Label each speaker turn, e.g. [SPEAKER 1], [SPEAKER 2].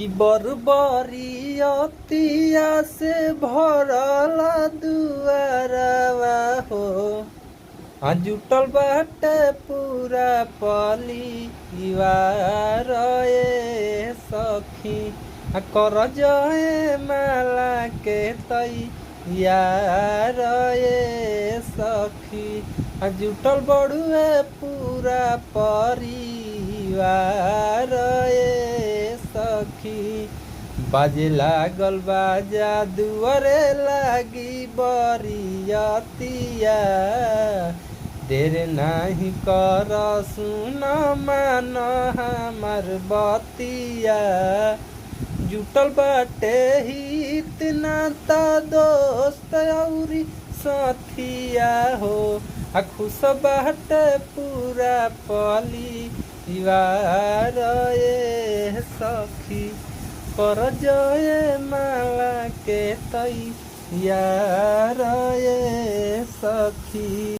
[SPEAKER 1] कि बरबरियतिया से भरला दुआरवा हो। जुटल बाटे पूरा परिवार ए सखी। कर जय माला के तैयार ए सखी। जुटल बड़ुए पूरा परिवार ए सखी। बाजे लागल बाजा दुआरे लागी बरियतिया। देर नाही कर सुन मान हमार बतिया। जुटल बाटे हित नाता दोस्त औरी साथिया हो। खुश बाटे पूरा परिवार ए सखी। कर जय माला के तैयार ए सखी।